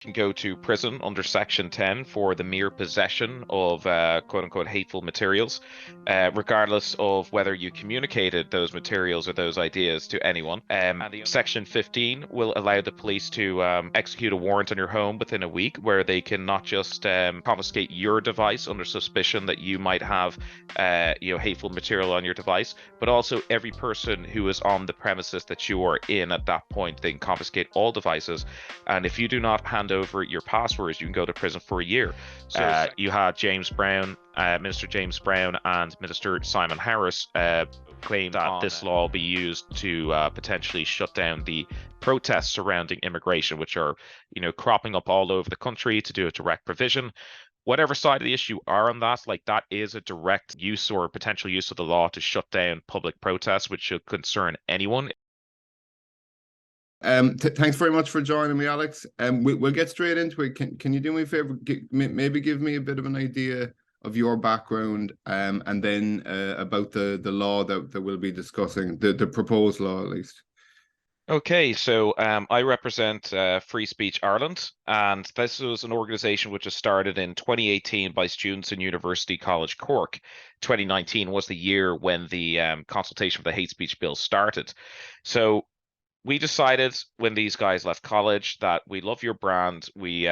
Can go to prison under Section 10 for the mere possession of quote unquote hateful materials, regardless of whether you communicated those materials or those ideas to anyone. And Section 15 will allow the police to execute a warrant on your home within a week, where they can not just confiscate your device under suspicion that you might have hateful material on your device, but also every person who is on the premises that you are in at that point. They can confiscate all devices, and if you do not hand over your passwords, you can go to prison for a year. You had James Brown, Minister James Brown, and Minister Simon Harris claim that this law will be used to potentially shut down the protests surrounding immigration, which are, cropping up all over the country to do a direct provision. Whatever side of the issue are on that, like that is a direct use or potential use of the law to shut down public protests, which should concern anyone. Thanks very much for joining me, Alex. We'll get straight into it. Can you do me a favor? Maybe give me a bit of an idea of your background, and then about the law that we'll be discussing, the proposed law at least. Okay, so I represent Free Speech Ireland, and this was an organization which was started in 2018 by students in University College Cork. 2019 was the year when the consultation for the hate speech bill started. So we decided when these guys left college that we love your brand. We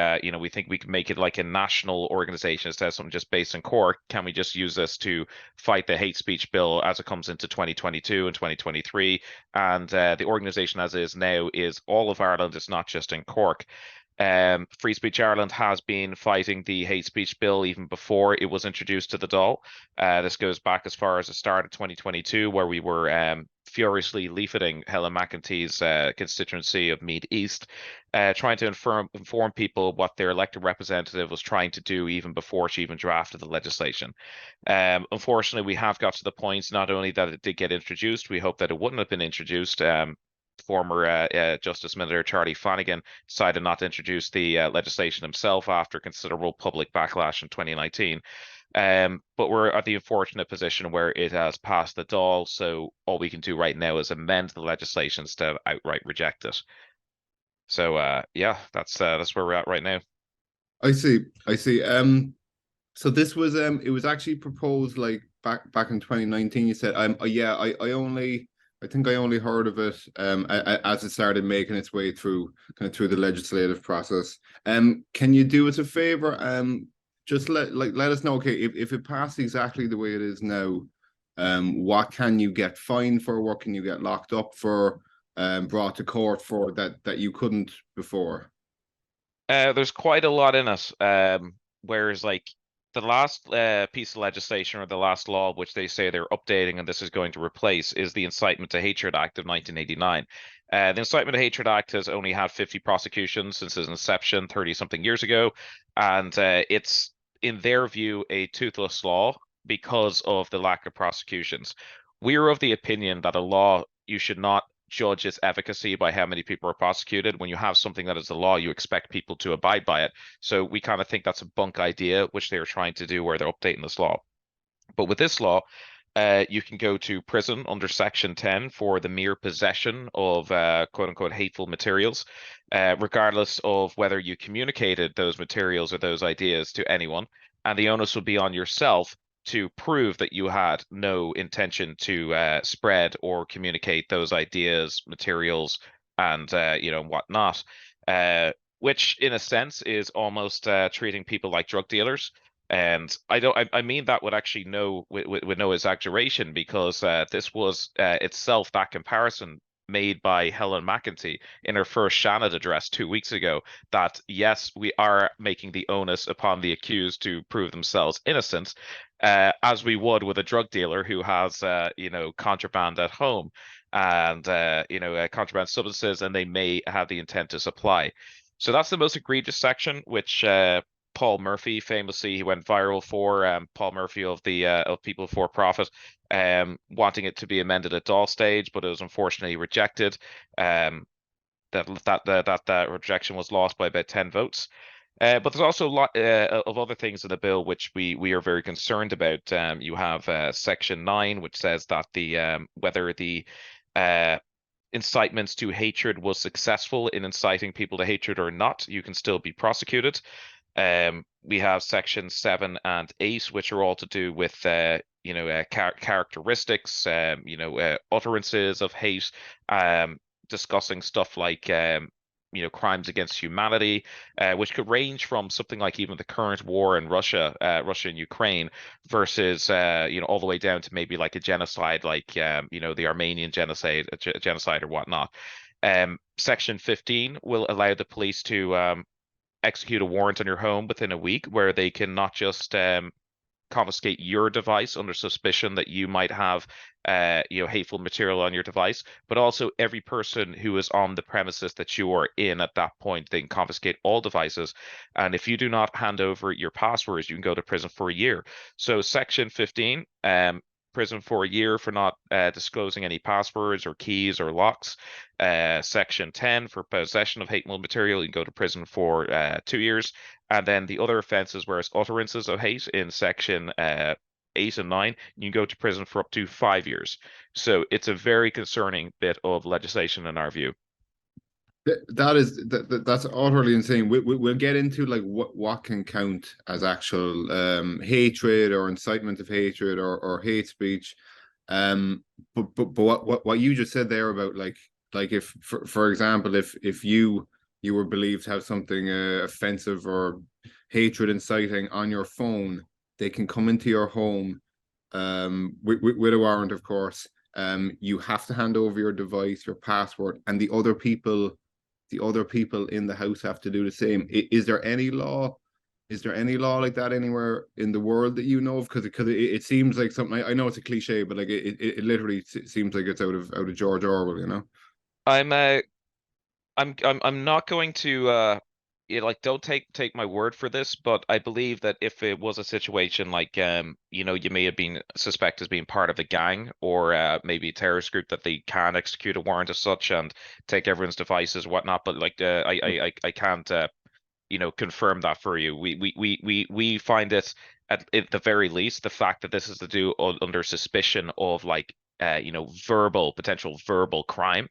think we can make it like a national organization instead of something just based in Cork. Can we just use this to fight the hate speech bill as it comes into 2022 and 2023? And the organization as is now is all of Ireland. It's not just in Cork. Free Speech Ireland has been fighting the hate speech bill even before it was introduced to the Dáil. This goes back as far as the start of 2022, where we were furiously leafleting Helen McEntee's constituency of Meath East, trying to inform people what their elected representative was trying to do even before she even drafted the legislation. Unfortunately, we have got to the point not only that it did get introduced, we hope that it wouldn't have been introduced. Former Justice Minister Charlie Flanagan decided not to introduce the legislation himself after considerable public backlash in 2019. But we're at the unfortunate position where it has passed the Dáil, so all we can do right now is amend the legislation instead of outright reject it. So yeah, that's where we're at right now. I see. So this was it was actually proposed like back in 2019. You said yeah, I think I only heard of it as it started making its way through the legislative process. Can you do us a favor? Just let us know, okay, if it passed exactly the way it is now, what can you get fined for? What can you get locked up for? Brought to court for that you couldn't before? There's quite a lot in it. Whereas like the last piece of legislation or the last law which they say they're updating and this is going to replace is the Incitement to Hatred Act of 1989. The Incitement to Hatred Act has only had 50 prosecutions since its inception 30 something years ago, and it's in their view a toothless law because of the lack of prosecutions. We're of the opinion that a law, you should not judge its efficacy by how many people are prosecuted. When you have something that is a law, you expect people to abide by it. So we kind of think that's a bunk idea, which they're trying to do where they're updating this law. But with this law, you can go to prison under Section 10 for the mere possession of quote unquote hateful materials, regardless of whether you communicated those materials or those ideas to anyone. And the onus will be on yourself to prove that you had no intention to spread or communicate those ideas, materials, and whatnot. Which, in a sense, is almost treating people like drug dealers. And I mean that with actually with no exaggeration, because this was itself that comparison made by Helen McEntee in her first Shannon address 2 weeks ago, that yes, we are making the onus upon the accused to prove themselves innocent, as we would with a drug dealer who has contraband at home and contraband substances, and they may have the intent to supply. So that's the most egregious section, which Paul Murphy famously he went viral for. Paul Murphy of the of People for Profit, wanting it to be amended at Dáil stage, but it was unfortunately rejected. That rejection was lost by about 10 votes. But there's also a lot of other things in the bill which we are very concerned about. You have Section 9, which says that the whether the incitements to hatred was successful in inciting people to hatred or not, you can still be prosecuted. We have section 7 and 8, which are all to do with characteristics, utterances of hate, discussing stuff like crimes against humanity, which could range from something like even the current war in Russia and Ukraine, versus all the way down to maybe like a genocide, like the Armenian genocide or whatnot. Section 15 will allow the police to execute a warrant on your home within a week, where they can not just confiscate your device under suspicion that you might have hateful material on your device, but also every person who is on the premises that you are in at that point. They can confiscate all devices, and if you do not hand over your passwords, you can go to prison for a year. So section 15, prison for a year for not disclosing any passwords or keys or locks. Section 10 for possession of hateful material, you can go to prison for 2 years. And then the other offenses, whereas utterances of hate in section 8 and 9, you can go to prison for up to 5 years. So it's a very concerning bit of legislation in our view. That's utterly insane. We'll get into like what can count as actual hatred or incitement of hatred or hate speech. But what you just said there about like if for example if you were believed to have something offensive or hatred inciting on your phone, they can come into your home with a warrant, of course. You have to hand over your device, your password, and the other people in the house have to do the same. Is there any law? Is there any law like that anywhere in the world that you know of? Because it seems like something. I know it's a cliche, but like it literally seems like it's out of George Orwell. You know. I'm I'm not going to don't take my word for this, but I believe that if it was a situation like you may have been suspected as being part of a gang or maybe a terrorist group, that they can execute a warrant as such and take everyone's devices and whatnot. But like I can't confirm that for you. We find it at the very least, the fact that this is to do under suspicion of like potential verbal crime.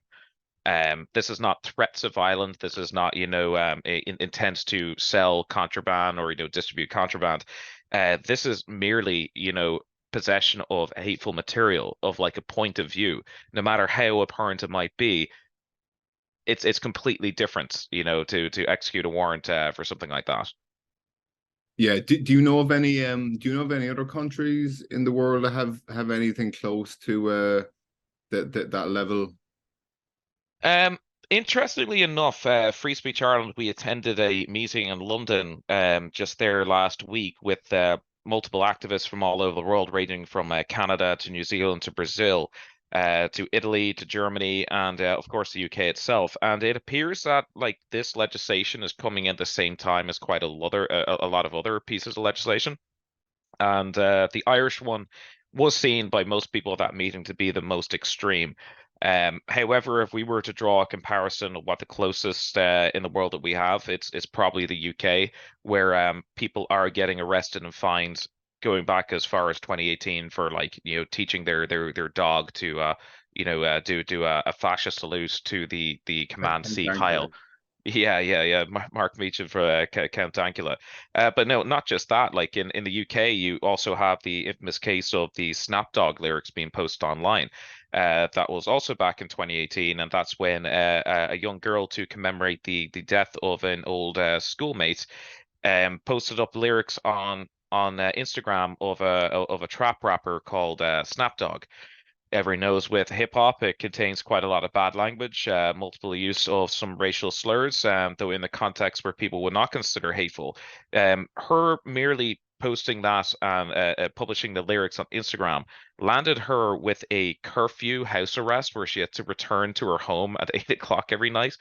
This is not threats of violence. This is not, intent to sell contraband or, distribute contraband. This is merely, possession of hateful material, of like a point of view, no matter how apparent it might be. It's completely different, to execute a warrant for something like that. Yeah. Do you know of any other countries in the world that have anything close to that level? Um, Interestingly enough, Free Speech Ireland, we attended a meeting in London just there last week with multiple activists from all over the world, ranging from Canada to New Zealand to Brazil, to Italy to Germany, and of course the UK itself. And it appears that like this legislation is coming in the same time as quite a lot of other pieces of legislation. And the Irish one was seen by most people at that meeting to be the most extreme. However, if we were to draw a comparison of what the closest in the world that we have, it's probably the UK, where people are getting arrested and fined going back as far as 2018 for like teaching their dog to do a fascist salute to the command Sieg Heil. Yeah. Mark Meacham for Count Dankula. But no, not just that. Like in the UK, you also have the infamous case of the Snapdog lyrics being posted online. That was also back in 2018, and that's when a young girl, to commemorate the death of an old schoolmate, posted up lyrics on Instagram of a trap rapper called Snapdog. Everyone knows with hip hop, it contains quite a lot of bad language, multiple use of some racial slurs, though in the context where people would not consider hateful. Her merely posting that and publishing the lyrics on Instagram landed her with a curfew house arrest, where she had to return to her home at 8 o'clock every night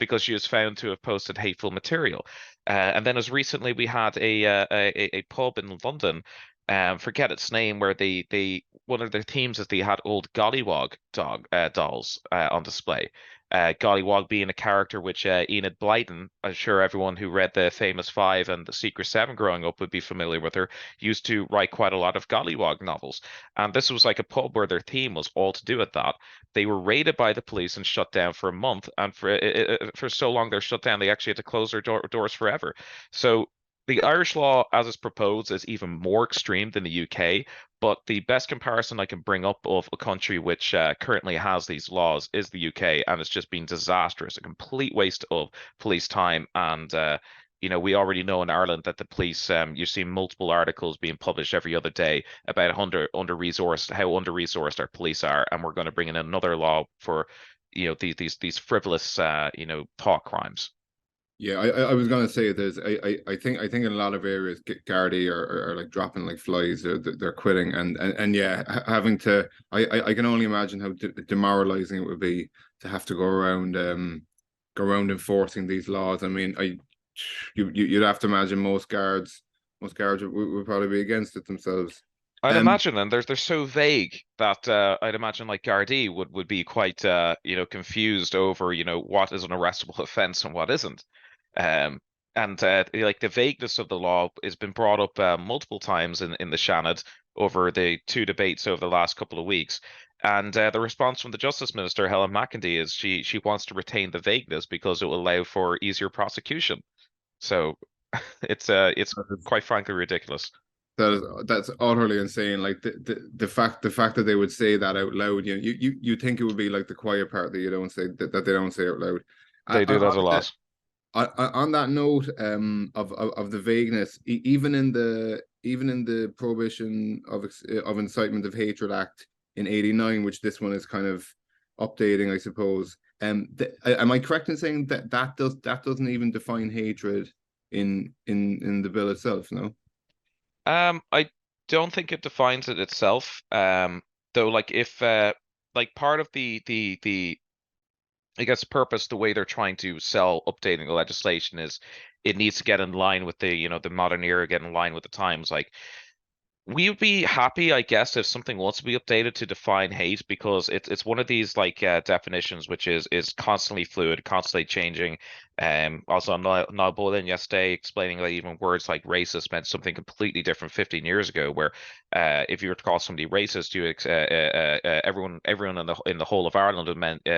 because she was found to have posted hateful material. And then as recently we had a pub in London, forget its name, where they one of their themes is they had old Gollywog dolls on display. Gollywog being a character which Enid Blyton, I'm sure everyone who read the Famous Five and the Secret Seven growing up would be familiar with her, used to write quite a lot of Gollywog novels. And this was like a pub where their theme was all to do with that. They were raided by the police and shut down for a month, and for so long they're shut down they actually had to close their doors forever. So the Irish law, as it's proposed, is even more extreme than the UK. But the best comparison I can bring up of a country which currently has these laws is the UK, and it's just been disastrous, a complete waste of police time. And we already know in Ireland that the police, you see multiple articles being published every other day about how under-resourced our police are, and we're going to bring in another law for, these frivolous, thought crimes. Yeah, I was gonna say there's I think in a lot of areas Gardaí are like dropping like flies. They're quitting, and yeah, having to I can only imagine how demoralizing it would be to have to go around enforcing these laws. I mean, you'd have to imagine most guards would probably be against it themselves. I'd Um, imagine, and they're so vague that I'd imagine like Gardaí would be quite confused over what is an arrestable offence and what isn't. Um, and like the vagueness of the law has been brought up multiple times in the Seanad over the two debates over the last couple of weeks. And the response from the Justice Minister, Helen McEntee, is she wants to retain the vagueness because it will allow for easier prosecution. So it's quite frankly ridiculous. that's utterly insane. Like the fact that they would say that out loud, you think it would be like the quiet part that you don't say that they don't say out loud. They do that a On lot. on that note, of the vagueness, even in the prohibition of incitement of hatred act in '89, which this one is kind of updating, I suppose. Am I correct in saying that that doesn't even define hatred in the bill itself? No. I don't think it defines it itself. Though, like if like part of the I guess purpose, the way they're trying to sell updating the legislation is it needs to get in line with the modern era, get in line with the times. Like we would be happy, I guess, if something was to be updated to define hate, because it's one of these like definitions which is constantly fluid, constantly changing. Also, Niall Boylan yesterday explaining that even words like racist meant something completely different 15 years ago. Where if you were to call somebody racist, everyone in the whole of Ireland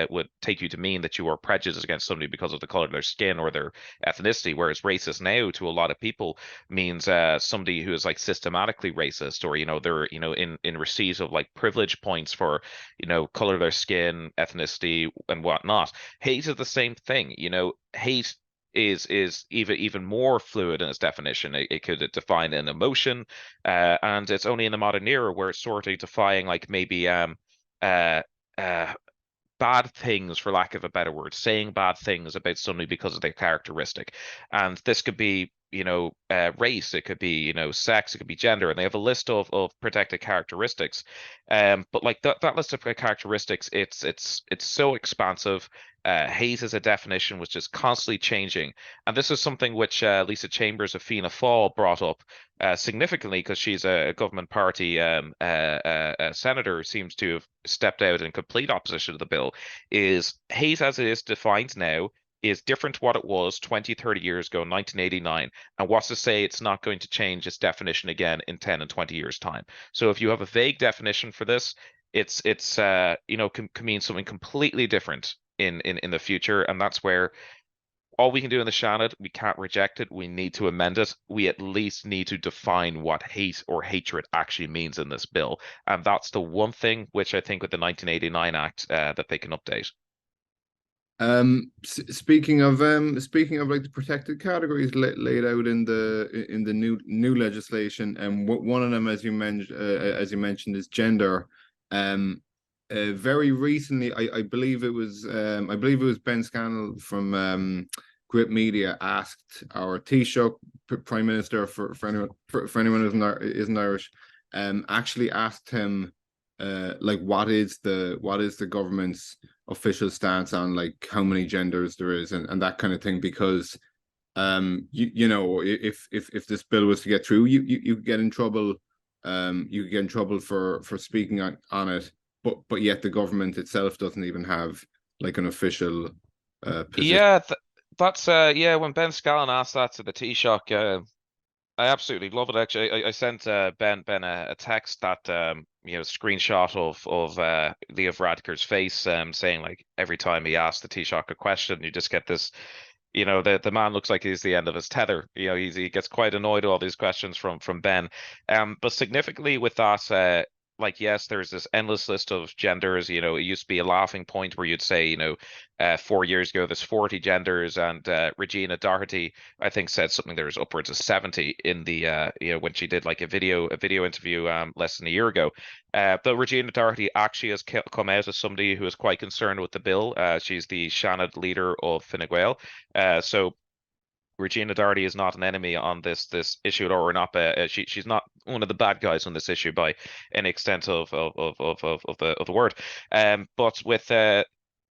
would take you to mean that you were prejudiced against somebody because of the color of their skin or their ethnicity. Whereas racist now to a lot of people means somebody who is like systematically racist, or they're in receipt of like privilege points for color of their skin, ethnicity, and whatnot. Hate is the same thing. Hate is even more fluid in its definition. It could define an emotion, and it's only in the modern era where it's sort of defying like maybe uh uh bad things, for lack of a better word, saying bad things about somebody because of their characteristic. And this could be, race, it could be, sex, it could be gender, and they have a list of protected characteristics. But like that list of characteristics, it's so expansive. Hate is a definition which is constantly changing, and this is something which Lisa Chambers of Fianna Fáil brought up significantly because she's a government party senator who seems to have stepped out in complete opposition to the bill. Is hate as it is defined now is different to what it was 20, 30 years ago, 1989. And what's to say it's not going to change its definition again in 10 and 20 years' time? So if you have a vague definition for this, it's can mean something completely different in the future. And that's where all we can do in the Shannon, we can't reject it. We need to amend it. We at least need to define what hate or hatred actually means in this bill. And that's the one thing which I think with the 1989 Act that they can update. Speaking of like the protected categories laid out in the new legislation, and one of them, as you mentioned, is gender. Very recently, I believe it was Ben Scannell from Grip Media asked our Taoiseach Prime Minister, for anyone who isn't Irish, actually asked him like what is the government's official stance on like how many genders there is, and that kind of thing, because if this bill was to get through, you get in trouble you could get in trouble for speaking on it, but yet the government itself doesn't even have like an official position. Yeah, that's yeah. When Ben Scallon asked that to the Taoiseach, I absolutely love it. Actually, I sent Ben a text that screenshot of Leo Varadkar's face, saying like every time he asked the Taoiseach a question, you just get this. The man looks like he's the end of his tether. He gets quite annoyed with all these questions from Ben. But significantly with that, like yes, there's this endless list of genders. It used to be a laughing point where you'd say, 4 years ago there's 40 genders, and Regina Doherty, I think, said something there's upwards of 70 in the when she did like a video interview less than a year ago. But Regina Doherty actually has come out as somebody who is quite concerned with the bill. She's the Seanad leader of Fine Gael. So Regina Doherty is not an enemy on this issue at all, or not. She's not one of the bad guys on this issue by any extent of the word. But with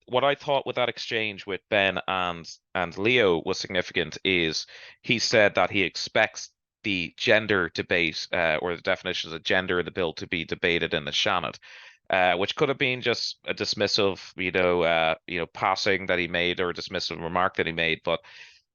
what I thought with that exchange with Ben and Leo was significant is he said that he expects the gender debate or the definitions of gender in the bill to be debated in the Seanad. Which could have been just a dismissive, passing that he made or a dismissive remark that he made. But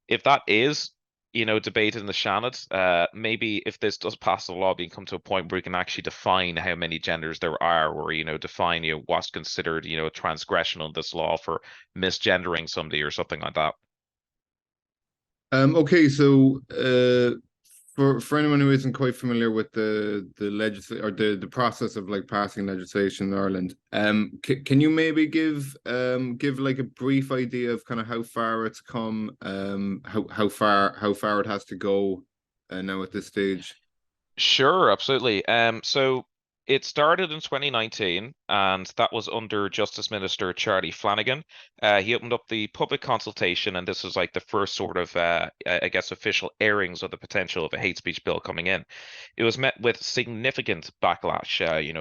if that is, debated in the Seanad, maybe if this does pass the law, we can come to a point where we can actually define how many genders there are, or define what's considered a transgression on this law for misgendering somebody or something like that. Okay, so for anyone who isn't quite familiar with the legislation or the process of like passing legislation in Ireland, can you maybe give like a brief idea of kind of how far it's come, how far it has to go, now at this stage? Sure, absolutely. So it started in 2019, and that was under Justice Minister Charlie Flanagan. He opened up the public consultation, and this was like the first sort of, I guess, official airings of the potential of a hate speech bill coming in. It was met with significant backlash.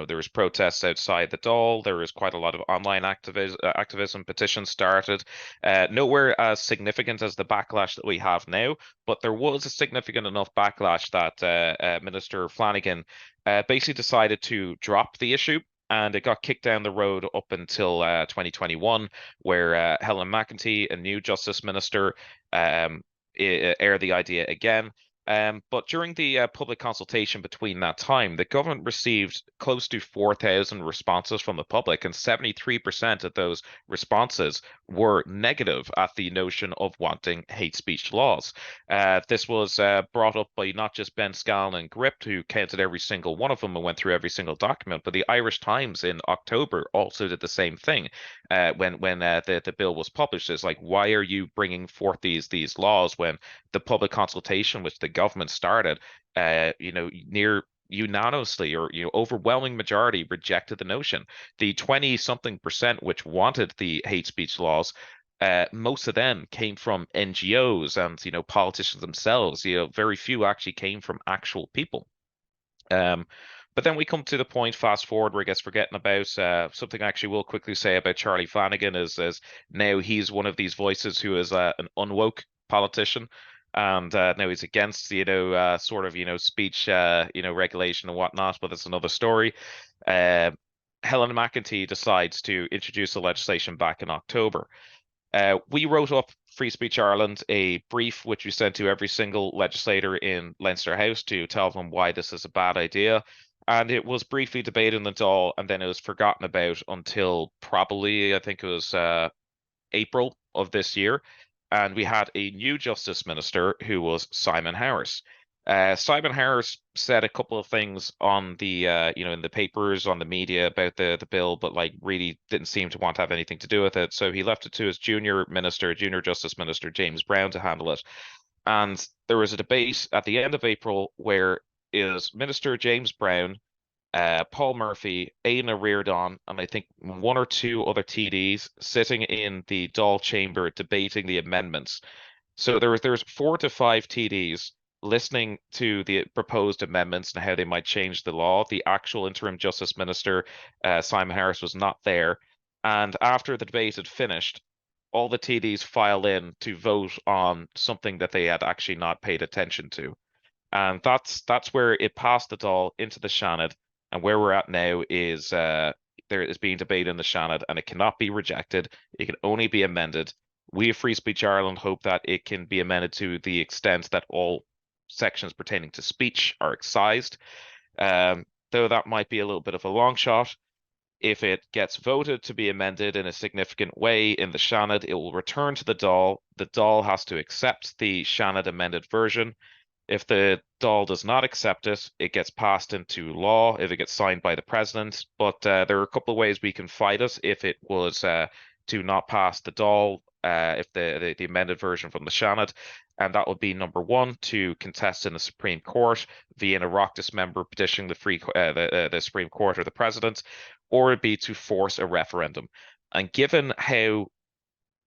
There was protests outside the Dáil. There was quite a lot of online activism, petitions started. Nowhere as significant as the backlash that we have now, but there was a significant enough backlash that Minister Flanagan basically decided to drop the issue, and it got kicked down the road up until 2021, where Helen McEntee, a new Justice Minister, aired the idea again. But during the public consultation between that time, the government received close to 4,000 responses from the public, and 73% of those responses were negative at the notion of wanting hate speech laws. This was brought up by not just Ben Scallon and Gript, who counted every single one of them and went through every single document, but the Irish Times in October also did the same thing when the bill was published. It's like, why are you bringing forth these laws when the public consultation, which the government started, near unanimously or overwhelming majority rejected the notion. The 20 something percent which wanted the hate speech laws, most of them came from NGOs and politicians themselves. Very few actually came from actual people. But then we come to the point, fast forward, where I guess forgetting about something I actually will quickly say about Charlie Flanagan is now he's one of these voices who is an unwoke politician. And now he's against, sort of, speech, regulation and whatnot, but it's another story. Helen McEntee decides to introduce the legislation back in October. We wrote up Free Speech Ireland a brief which we sent to every single legislator in Leinster House to tell them why this is a bad idea. And it was briefly debated in the Dáil, and then it was forgotten about until probably, I think it was April of this year. And we had a new Justice Minister who was Simon Harris. Simon Harris said a couple of things on the in the papers, on the media about the bill, but like really didn't seem to want to have anything to do with it. So he left it to his junior Justice Minister James Brown to handle it. And there was a debate at the end of April where is Minister James Brown, Paul Murphy, Aina Reardon, and I think one or two other TDs sitting in the Dáil chamber debating the amendments. So there's 4 to 5 TDs listening to the proposed amendments and how they might change the law. The actual interim Justice Minister, Simon Harris, was not there. And after the debate had finished, all the TDs file in to vote on something that they had actually not paid attention to. And that's where it passed the Dáil into the Seanad, and where we're at now is there is being debated in the Seanad, and it cannot be rejected. It can only be amended. We of Free Speech Ireland hope that it can be amended to the extent that all sections pertaining to speech are excised. Though that might be a little bit of a long shot. If it gets voted to be amended in a significant way in the Seanad, it will return to the Dáil. The Dáil has to accept the Seanad amended version. If the Dáil does not accept it, it gets passed into law if it gets signed by the president. But there are a couple of ways we can fight it if it was to not pass the Dáil, if the amended version from the Seanad. And that would be number one, to contest in the Supreme Court via an Oireachtas member petitioning the Supreme Court or the president, or it'd be to force a referendum. And given how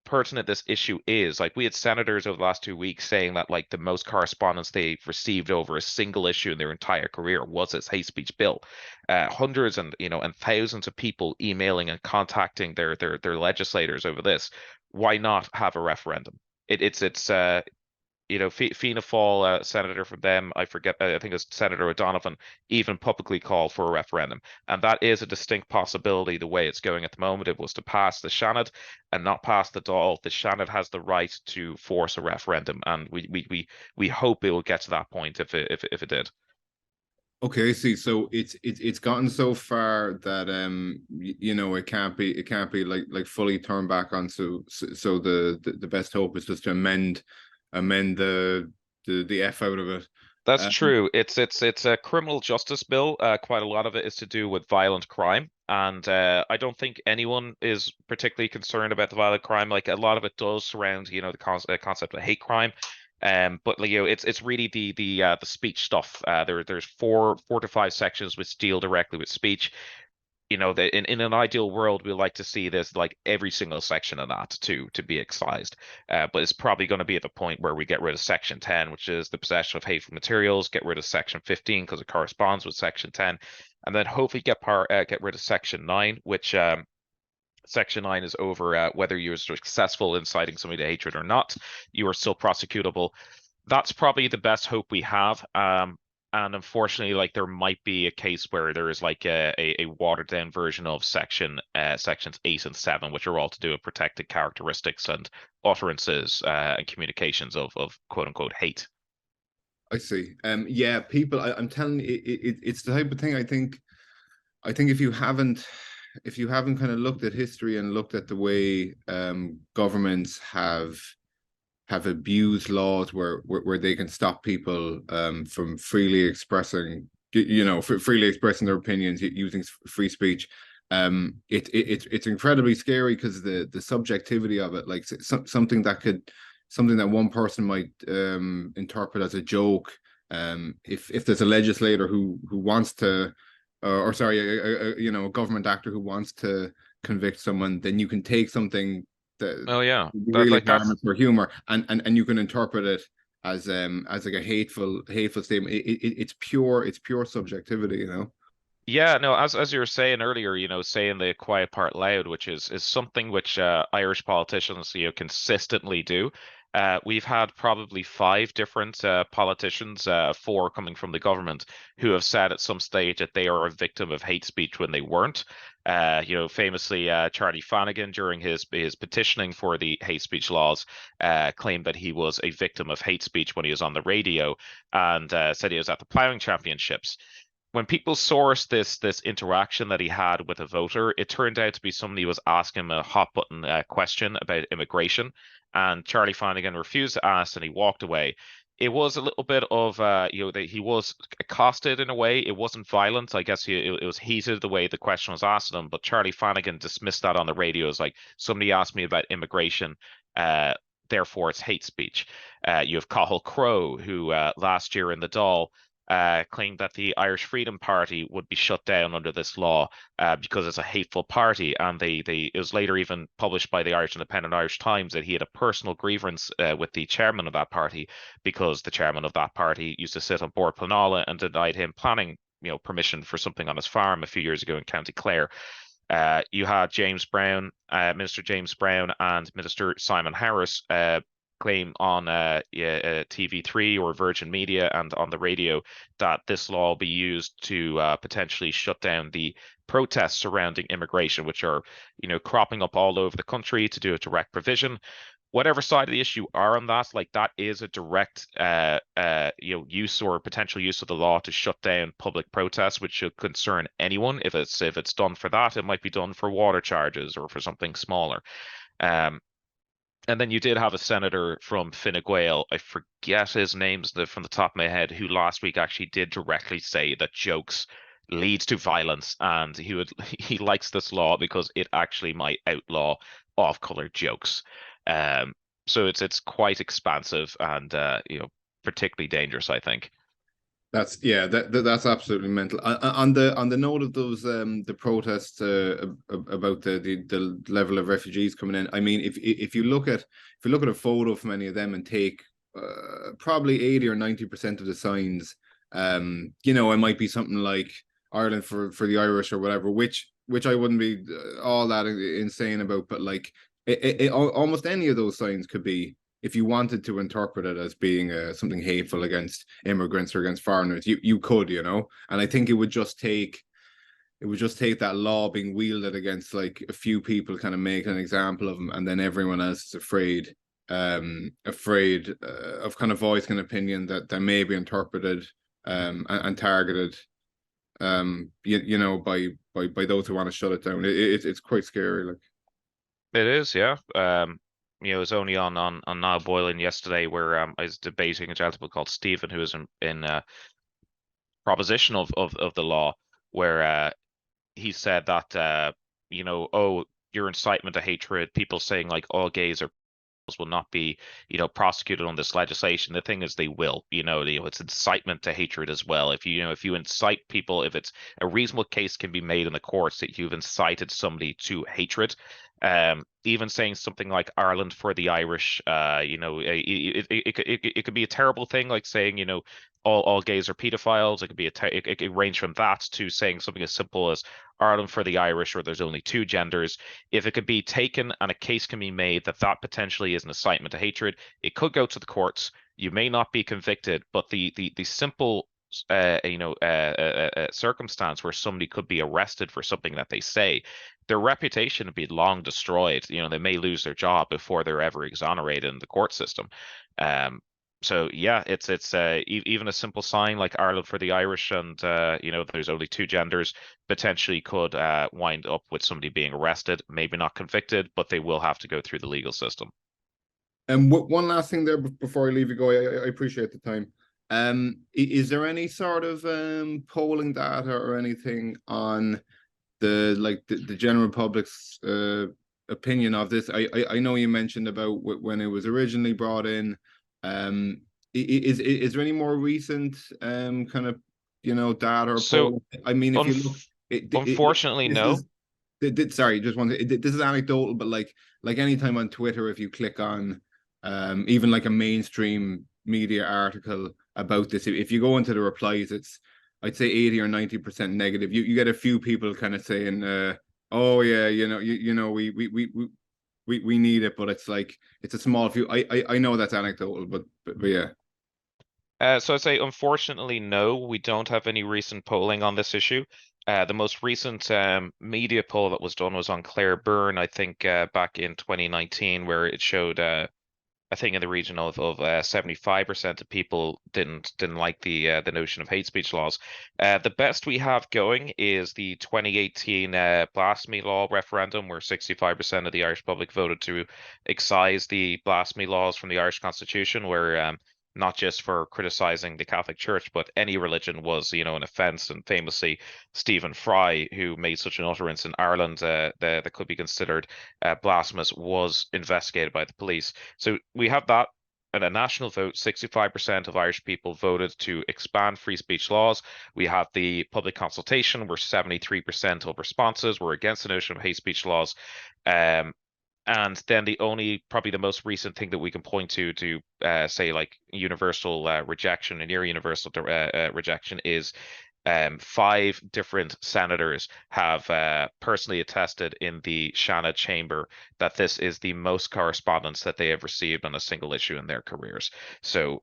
pertinent this issue is, like, we had senators over the last 2 weeks saying that like the most correspondence they've received over a single issue in their entire career was this hate speech bill. Hundreds and and thousands of people emailing and contacting their legislators over this. Why not have a referendum? It's Fianna Fáil, senator from them, I forget, I think it's Senator O'Donovan, even publicly called for a referendum. And that is a distinct possibility the way it's going at the moment. If it was to pass the Seanad and not pass the Dáil, the Seanad has the right to force a referendum. And we hope it will get to that point if it did. Okay, see, so it's gotten so far that it can't be like fully turned back on. So the best hope is just to amend the F out of it. That's Um, true. It's a criminal justice bill. Quite a lot of it is to do with violent crime, and I don't think anyone is particularly concerned about the violent crime. Like, a lot of it does surround, the concept of hate crime. But like, it's really the speech stuff. There's four to five sections which deal directly with speech. In an ideal world, we like to see this, like, every single section of that to be excised. But it's probably going to be at the point where we get rid of Section 10, which is the possession of hateful materials, get rid of Section 15 because it corresponds with Section 10, and then hopefully get rid of Section 9, which Section 9 is over whether you're successful in inciting somebody to hatred or not, you are still prosecutable. That's probably the best hope we have. And unfortunately, like, there might be a case where there is like a watered down version of sections 8 and 7, which are all to do with protected characteristics and utterances and communications of quote unquote hate. I see. Yeah, people. I'm telling you, it's the type of thing. I think if you haven't kind of looked at history and looked at the way governments have abused laws where they can stop people from freely expressing freely expressing their opinions using free speech. It's incredibly scary because the subjectivity of it, like something that one person might interpret as a joke. If there's a legislator who wants to, or sorry, a government actor who wants to convict someone, then you can take something that Oh yeah, really that's harmless for humor, and you can interpret it as like a hateful statement. It's pure subjectivity. Yeah, no, as you were saying earlier, saying the quiet part loud, which is something which Irish politicians, consistently do. We've had probably five different politicians, four coming from the government, who have said at some stage that they are a victim of hate speech when they weren't. Famously, Charlie Flanagan, during his petitioning for the hate speech laws, claimed that he was a victim of hate speech when he was on the radio, and said he was at the ploughing championships. When people sourced this interaction that he had with a voter, it turned out to be somebody was asking him a hot button question about immigration, and Charlie Flanagan refused to ask, and he walked away. It was a little bit of that he was accosted in a way. It wasn't violent. I guess it was heated the way the question was asked of him, but Charlie Flanagan dismissed that on the radio as like, somebody asked me about immigration. Therefore, it's hate speech. You have Cathal Crowe, who last year in the Dáil claimed that the Irish Freedom Party would be shut down under this law because it's a hateful party. And it was later even published by the Irish Independent Irish Times that he had a personal grievance with the chairman of that party, because the chairman of that party used to sit on Board Pleanála and denied him planning permission for something on his farm a few years ago in County Clare. You had James Brown, Minister James Brown, and Minister Simon Harris claim on TV3 or Virgin Media and on the radio that this law will be used to potentially shut down the protests surrounding immigration, which are, cropping up all over the country to do a direct provision. Whatever side of the issue are on that, like that is a direct use or potential use of the law to shut down public protests, which should concern anyone. If it's done for that, it might be done for water charges or for something smaller. Um, and then you did have a senator from Fine Gael, I forget his names from the top of my head, who last week actually did directly say that jokes leads to violence, and he likes this law because it actually might outlaw off-color jokes. Um, so it's quite expansive and particularly dangerous, I think. That's absolutely mental. On the note of those the protests about the level of refugees coming in. I mean, if you look at a photo from any of them and take probably 80 or 90% of the signs, it might be something like Ireland for the Irish or whatever, which I wouldn't be all that insane about, but like almost any of those signs could be, if you wanted to interpret it as being something hateful against immigrants or against foreigners, you could, and I think it would just take that law being wielded against like a few people, kind of make an example of them, and then everyone else is afraid of kind of voicing an opinion that may be interpreted and targeted by those who want to shut it down. It's quite scary, like. It is, yeah. It was only on Now Boiling yesterday where I was debating a gentleman called Stephen who was in proposition of the law, where he said that oh, your incitement to hatred, people saying like all gays are will not be, prosecuted on this legislation. The thing is, they will. It's incitement to hatred as well. If you incite people, if it's a reasonable case can be made in the courts that you've incited somebody to hatred. Even saying something like Ireland for the Irish, it could be a terrible thing, like saying, all gays are pedophiles. It could be it could range from that to saying something as simple as Ireland for the Irish, or there's only two genders. If it could be taken and a case can be made that potentially is an incitement to hatred, it could go to the courts. You may not be convicted, but the simple circumstance where somebody could be arrested for something that they say, their reputation would be long destroyed. They may lose their job before they're ever exonerated in the court system. So yeah, it's even a simple sign like Ireland for the Irish, and there's only two genders, potentially could wind up with somebody being arrested, maybe not convicted, but they will have to go through the legal system. And one last thing there before I leave you go, I appreciate the time. Is there any sort of polling data or anything on the general public's opinion of this? I know you mentioned about when it was originally brought in. Is there any more recent kind of data or So, polling? I mean, if you look, unfortunately, this no. is sorry, just one. This is anecdotal, but like anytime on Twitter, if you click on even like a mainstream media article about this, if you go into the replies, it's, I'd say 80 or 90% negative. You get a few people kind of saying, "Oh yeah, we need it," but it's like it's a small few. I know that's anecdotal, but yeah. So I'd say, unfortunately, no, we don't have any recent polling on this issue. The most recent media poll that was done was on Claire Byrne, I think, back in 2019, where it showed I think in the region of 75% of people didn't like the notion of hate speech laws. The best we have going is the 2018 blasphemy law referendum, where 65% of the Irish public voted to excise the blasphemy laws from the Irish Constitution, where not just for criticizing the Catholic Church, but any religion was, an offense. And famously, Stephen Fry, who made such an utterance in Ireland that could be considered blasphemous, was investigated by the police. So we have that. In a national vote, 65% of Irish people voted to expand free speech laws. We have the public consultation, where 73% of responses were against the notion of hate speech laws. And then probably the most recent thing that we can point to say like universal rejection and near universal rejection is 5 different senators have personally attested in the Shanna chamber that this is the most correspondence that they have received on a single issue in their careers. So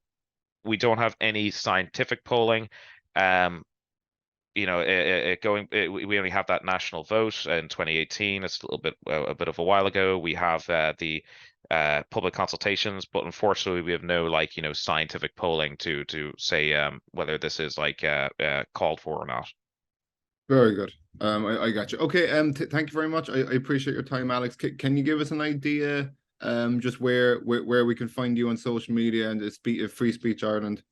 we don't have any scientific polling. Um, we only have that national vote in 2018. It's a little bit a bit of a while ago. We have the public consultations, but unfortunately, we have no scientific polling to say whether this is called for or not. Very good. I got you. Okay. Thank you very much. I appreciate your time, Alex. Can you give us an idea, just where we can find you on social media and Free Speech Ireland?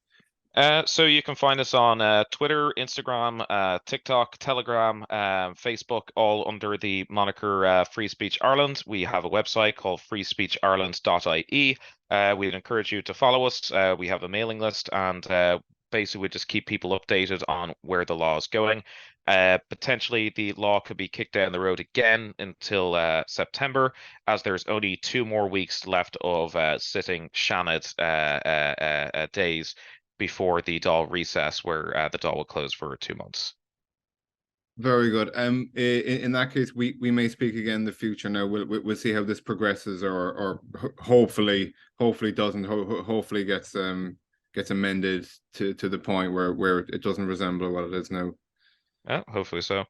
So you can find us on Twitter, Instagram, TikTok, Telegram, Facebook, all under the moniker Free Speech Ireland. We have a website called freespeechireland.ie. We'd encourage you to follow us. We have a mailing list, and basically we just keep people updated on where the law is going. Potentially, the law could be kicked down the road again until September, as there's only 2 more weeks left of sitting Shanad days before the Dáil recess, where the Dáil will close for 2 months. Very good. In that case, we may speak again in the future. Now we'll see how this progresses, or hopefully doesn't. Hopefully gets amended to the point where it doesn't resemble what it is now. Yeah, hopefully so.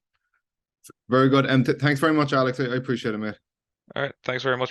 Very good. And thanks very much, Alex. I appreciate it, mate. All right, thanks very much.